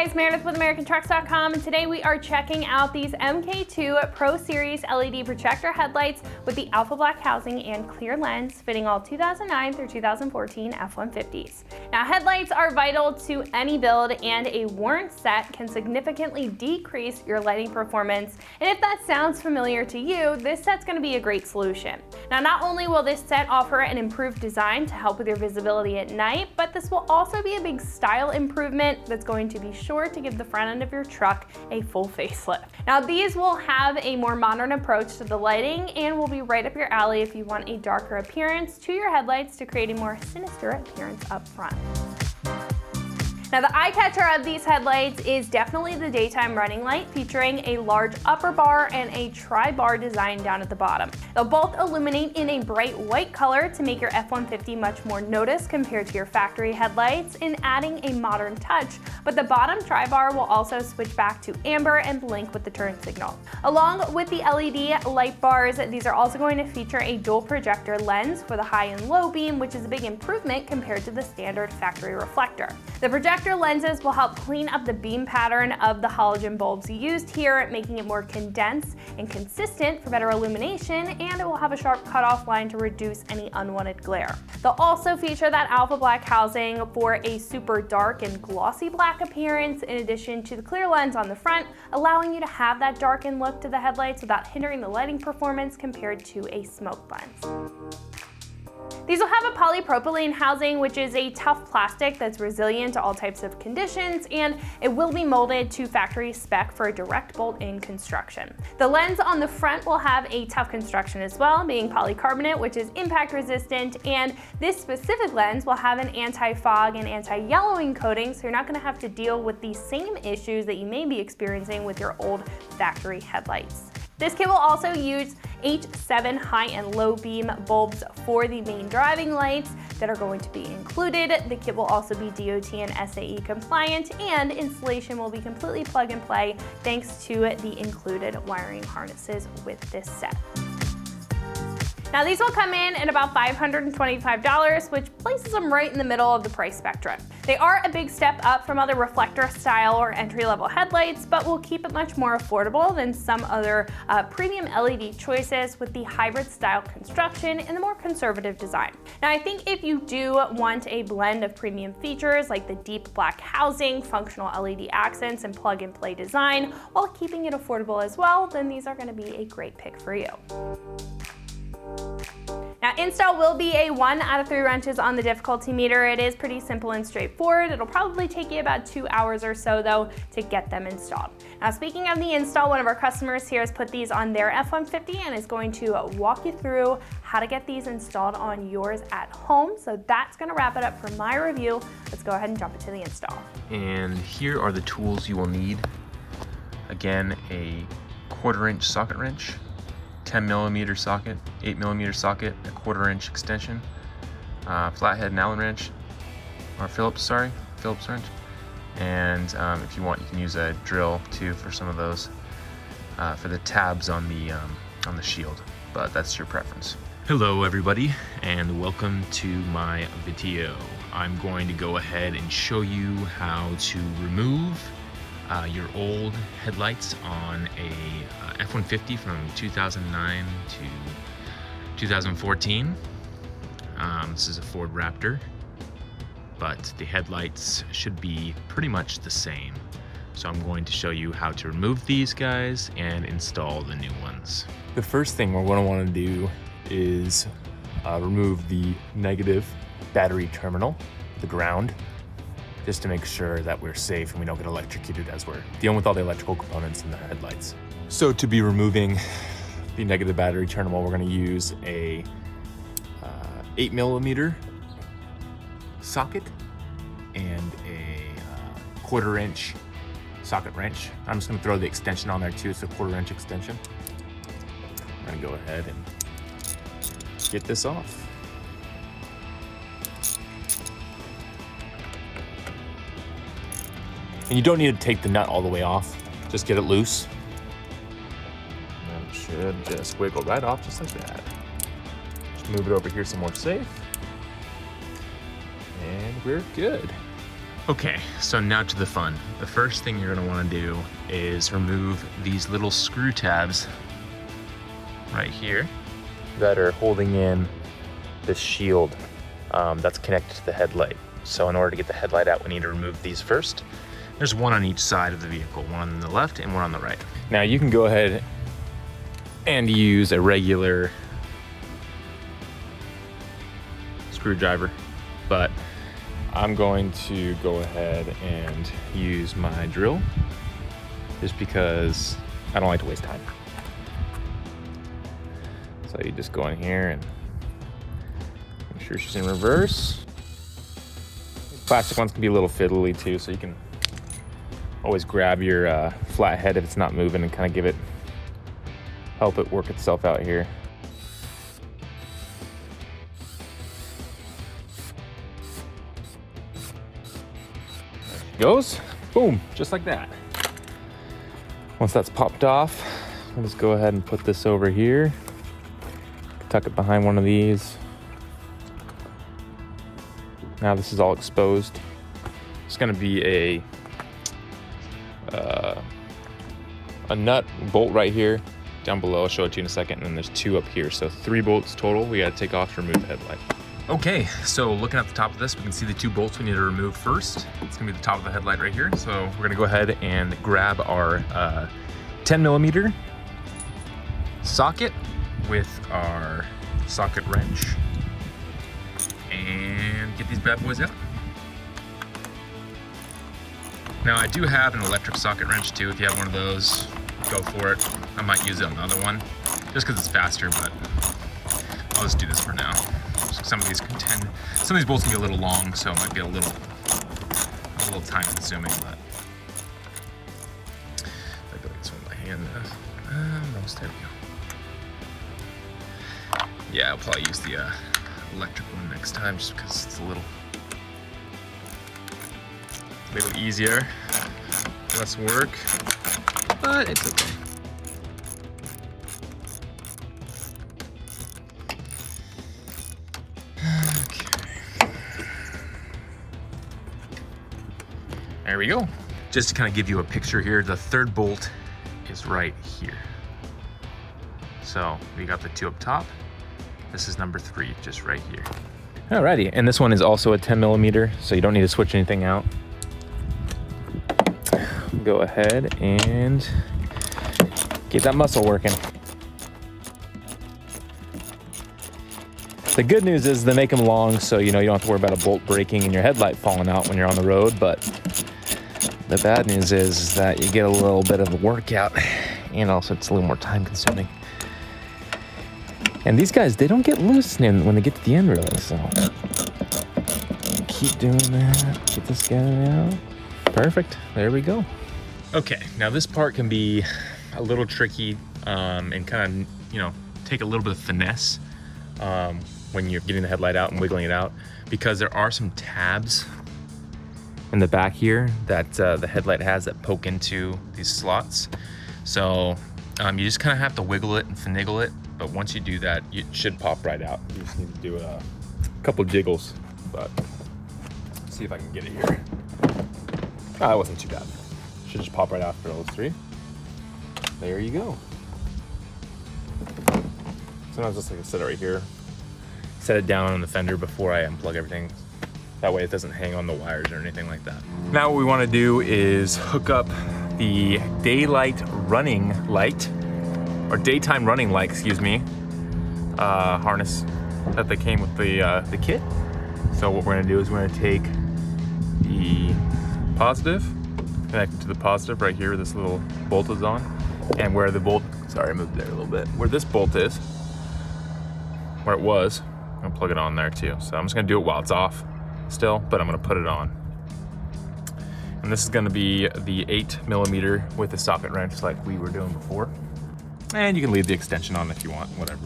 guys, Meredith with AmericanTrucks.com, and today we are checking out these MK2 Pro Series LED projector headlights with the Alpha Black housing and clear lens, fitting all 2009 through 2014 F-150s. Now, headlights are vital to any build, and a worn set can significantly decrease your lighting performance. And if that sounds familiar to you, this set's going to be a great solution. Now, not only will this set offer an improved design to help with your visibility at night, but this will also be a big style improvement that's going to be sure to give the front end of your truck a full facelift. Now, these will have a more modern approach to the lighting and will be right up your alley if you want a darker appearance to your headlights to create a more sinister appearance up front. Now, the eye catcher of these headlights is definitely the daytime running light, featuring a large upper bar and a tri-bar design down at the bottom. They'll both illuminate in a bright white color to make your F-150 much more noticed compared to your factory headlights, in adding a modern touch, but the bottom tri-bar will also switch back to amber and blink with the turn signal. Along with the LED light bars, these are also going to feature a dual projector lens for the high and low beam, which is a big improvement compared to the standard factory reflector. The projector lenses will help clean up the beam pattern of the halogen bulbs used here, making it more condensed and consistent for better illumination, and it will have a sharp cutoff line to reduce any unwanted glare. They'll also feature that Alpha Black housing for a super dark and glossy black appearance, in addition to the clear lens on the front, allowing you to have that darkened look to the headlights without hindering the lighting performance compared to a smoke lens. These will have a polypropylene housing, which is a tough plastic that's resilient to all types of conditions, and it will be molded to factory spec for a direct bolt-in construction. The lens on the front will have a tough construction as well, being polycarbonate, which is impact resistant, and this specific lens will have an anti-fog and anti-yellowing coating, so you're not going to have to deal with the same issues that you may be experiencing with your old factory headlights. This kit will also use H7 high and low beam bulbs for the main driving lights that are going to be included. The kit will also be DOT and SAE compliant, and installation will be completely plug and play thanks to the included wiring harnesses with this set. Now, these will come in at about $525, which places them right in the middle of the price spectrum. They are a big step up from other reflector style or entry-level headlights, but will keep it much more affordable than some other premium LED choices with the hybrid style construction and the more conservative design. Now, I think if you do want a blend of premium features like the deep black housing, functional LED accents, and plug and play design, while keeping it affordable as well, then these are going to be a great pick for you. Now, install will be a 1 out of 3 wrenches on the difficulty meter. It is pretty simple and straightforward. It'll probably take you about 2 hours or so, though, to get them installed. Now, speaking of the install, one of our customers here has put these on their F-150 and is going to walk you through how to get these installed on yours at home. So that's going to wrap it up for my review. Let's go ahead and jump into the install. And here are the tools you will need. Again, a 1/4 inch socket wrench, 10mm socket, 8mm socket, a 1/4 inch extension, flathead and Allen wrench, or Phillips wrench, and if you want, you can use a drill too for some of those, for the tabs on the shield, but that's your preference. Hello everybody, and welcome to my video. I'm going to go ahead and show you how to remove your old headlights on a F-150 from 2009 to 2014. This is a Ford Raptor, but the headlights should be pretty much the same. So I'm going to show you how to remove these guys and install the new ones. The first thing we're going to want to do is remove the negative battery terminal, the ground, just to make sure that we're safe and we don't get electrocuted as we're dealing with all the electrical components in the headlights. So to be removing the negative battery terminal, we're going to use a 8mm socket and a 1/4 inch socket wrench. I'm just going to throw the extension on there too. It's a 1/4 inch extension. I'm going to go ahead and get this off. And you don't need to take the nut all the way off, just get it loose. And it should just wiggle right off just like that. Just move it over here somewhere safe. And we're good. Okay, so now to the fun. The first thing you're gonna wanna do is remove these little screw tabs right here that are holding in this shield that's connected to the headlight. So in order to get the headlight out, we need to remove these first. There's one on each side of the vehicle, one on the left and one on the right. Now you can go ahead and use a regular screwdriver, but I'm going to go ahead and use my drill just because I don't like to waste time. So you just go in here and make sure she's in reverse. Plastic ones can be a little fiddly too, so you can always grab your flat head if it's not moving and kind of give it, help it work itself out here. Goes, boom, just like that. Once that's popped off, we'll just go ahead and put this over here. Tuck it behind one of these. Now this is all exposed. It's gonna be a nut bolt right here, down below. I'll show it to you in a second, and then there's 2 up here. So 3 bolts total we gotta take off to remove the headlight. Okay, so looking at the top of this, we can see the 2 bolts we need to remove first. It's gonna be the top of the headlight right here. So we're gonna go ahead and grab our 10mm socket with our socket wrench and get these bad boys out. Now I do have an electric socket wrench too. If you have one of those, go for it. I might use it on the other one just because it's faster, but I'll just do this for now. Some of these bolts can be a little long, so it might be a little time consuming, but I feel like this one by hand. Almost, there we go. Yeah, I'll probably use the electric one next time just because it's a little easier, less work, but it's okay. There we go. Just to kind of give you a picture here, the 3rd bolt is right here. So we got the 2 up top. This is number 3, just right here. Alrighty, and this one is also a 10mm, so you don't need to switch anything out. Go ahead and get that muscle working. The good news is they make them long, so you don't have to worry about a bolt breaking and your headlight falling out when you're on the road, but the bad news is that you get a little bit of a workout, and also it's a little more time consuming. And these guys, they don't get loose when they get to the end really, so keep doing that. Get this guy out. Perfect, there we go. Okay, now this part can be a little tricky and kind of, take a little bit of finesse when you're getting the headlight out and wiggling it out, because there are some tabs in the back here that the headlight has that poke into these slots. So you just kind of have to wiggle it and finagle it, but once you do that, it should pop right out. You just need to do a couple jiggles, but let's see if I can get it here. It wasn't too bad. Should just pop right after those 3. There you go. Sometimes just like I set it right here. Set it down on the fender before I unplug everything. That way it doesn't hang on the wires or anything like that. Now what we want to do is hook up the daylight running light, or daytime running light, excuse me, harness that they came with the kit. So what we're going to do is we're going to take the positive, connect it to the positive right here where this little bolt is on, and where the bolt, sorry I moved there a little bit, where this bolt is, where it was, I'm gonna plug it on there too. So I'm just gonna do it while it's off still, but I'm gonna put it on. And this is gonna be the 8mm with the socket wrench like we were doing before. And you can leave the extension on if you want, whatever,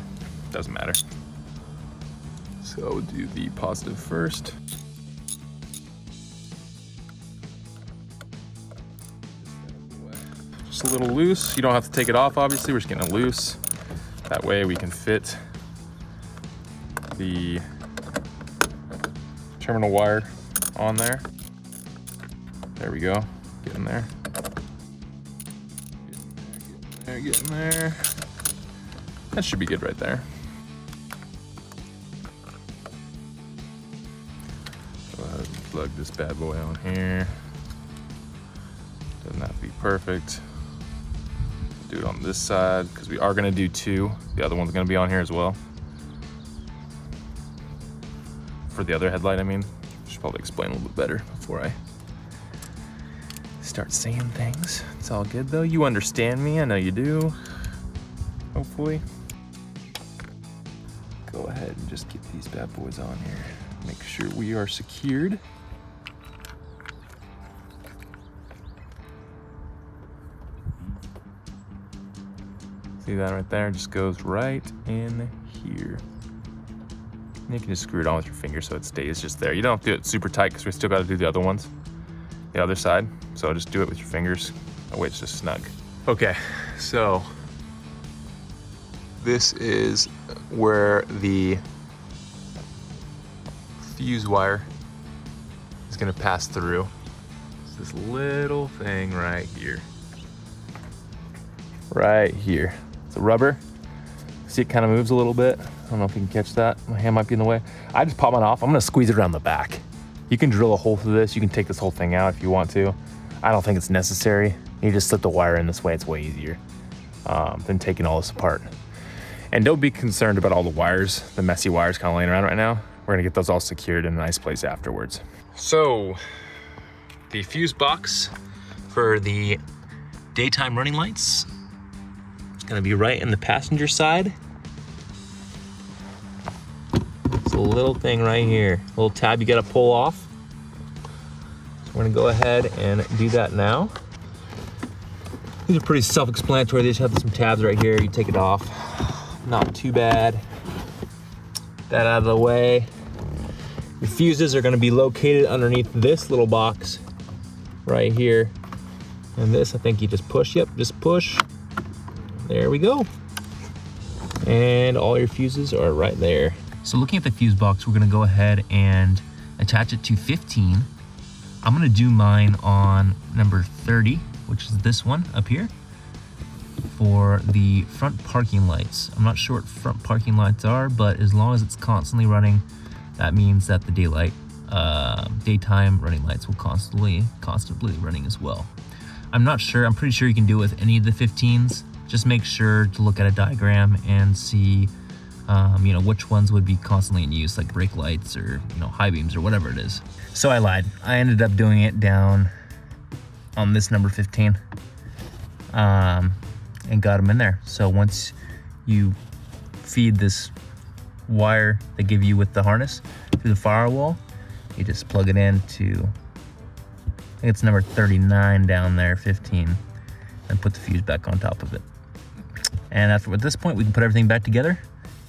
doesn't matter. So we'll do the positive first. Just a little loose. You don't have to take it off, obviously, we're just getting it loose. That way we can fit the terminal wire on there. There we go. Get in there. Get in there. That should be good right there. Go ahead and plug this bad boy on here. Doesn't have to be perfect. Do it on this side because we are going to do two. The other one's going to be on here as well. For the other headlight, I mean. I should probably explain a little bit better before I start saying things. It's all good though. You understand me. I know you do. Hopefully. Go ahead and just get these bad boys on here. Make sure we are secured. See that right there? It just goes right in here. And you can just screw it on with your finger so it stays just there. You don't have to do it super tight because we still got to do the other ones, the other side. So just do it with your fingers. Oh wait, it's just snug. Okay, so this is where the fuse wire is going to pass through. It's this little thing right here. Right here. It's a rubber. See, it kind of moves a little bit. I don't know if you can catch that. My hand might be in the way. I just pop mine off. I'm gonna squeeze it around the back. You can drill a hole through this. You can take this whole thing out if you want to. I don't think it's necessary. You just slip the wire in this way. It's way easier than taking all this apart. And don't be concerned about all the wires, the messy wires kind of laying around right now. We're gonna get those all secured in a nice place afterwards. So the fuse box for the daytime running lights is gonna be right in the passenger side. It's a little thing right here, a little tab you gotta pull off. So we're gonna go ahead and do that now. These are pretty self-explanatory. They just have some tabs right here. You take it off, not too bad. That out of the way. Your fuses are gonna be located underneath this little box right here. And this, I think you just push, yep, just push. There we go. And all your fuses are right there. So looking at the fuse box, we're gonna go ahead and attach it to 15. I'm gonna do mine on number 30, which is this one up here, for the front parking lights. I'm not sure what front parking lights are, but as long as it's constantly running, that means that the daytime running lights will constantly running as well. I'm not sure, I'm pretty sure you can do it with any of the 15s. Just make sure to look at a diagram and see you know, which ones would be constantly in use, like brake lights or, you know, high beams or whatever it is. So I lied. I ended up doing it down on this number 15 and got them in there. So once you feed this wire they give you with the harness through the firewall, you just plug it into, I think it's number 39 down there, 15, and put the fuse back on top of it. And at this point, we can put everything back together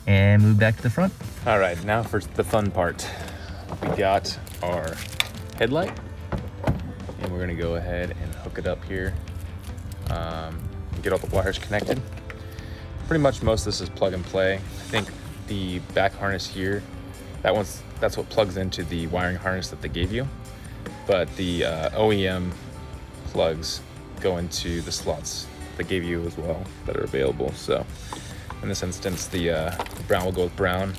and move back to the front. All right, now for the fun part. We got our headlight, and we're gonna go ahead and hook it up here, and get all the wires connected. Pretty much most of this is plug and play. I think the back harness here, that's what plugs into the wiring harness that they gave you. But the OEM plugs go into the slots they gave you as well that are available. So in this instance, the brown will go with brown,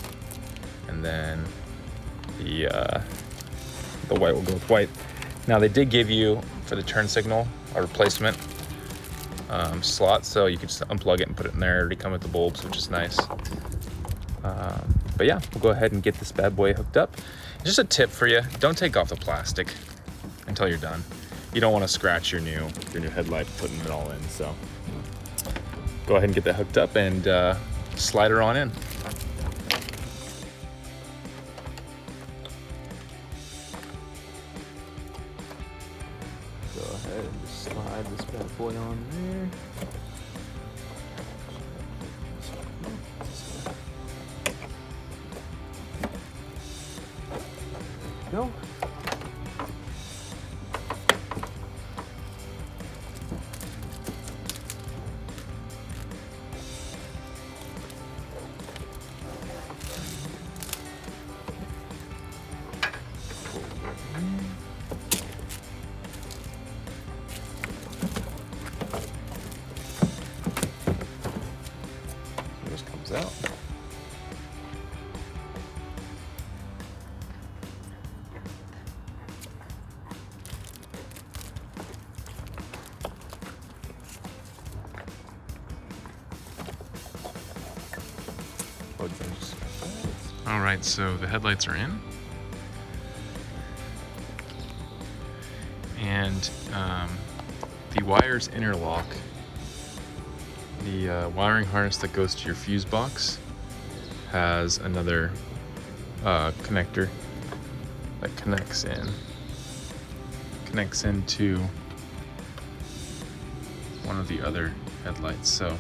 and then the white will go with white. Now they did give you, for the turn signal, a replacement slot, so you can just unplug it and put it in there. It already come with the bulbs, which is nice. But yeah, we'll go ahead and get this bad boy hooked up. Just a tip for you, don't take off the plastic until you're done. You don't want to scratch your new headlight putting it all in, so go ahead and get that hooked up and slide her on in. Go ahead and just slide this bad boy on there. Go. out. All right, so the headlights are in. And the wires interlock. The wiring harness that goes to your fuse box has another connector that connects into one of the other headlights. So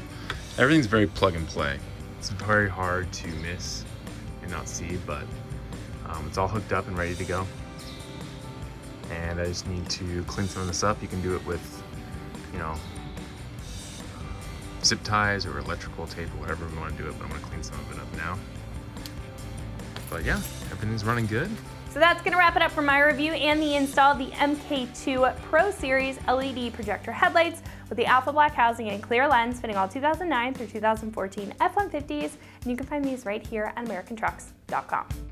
everything's very plug and play. It's very hard to miss and not see, but it's all hooked up and ready to go. And I just need to clean some of this up. You can do it with, you know, zip ties or electrical tape or whatever we want to do it, but I'm going to clean some of it up now. But yeah, everything's running good. So that's going to wrap it up for my review and the install of the MK2 Pro Series LED projector headlights with the Alpha Black housing and clear lens fitting all 2009 through 2014 F-150s. And you can find these right here at AmericanTrucks.com.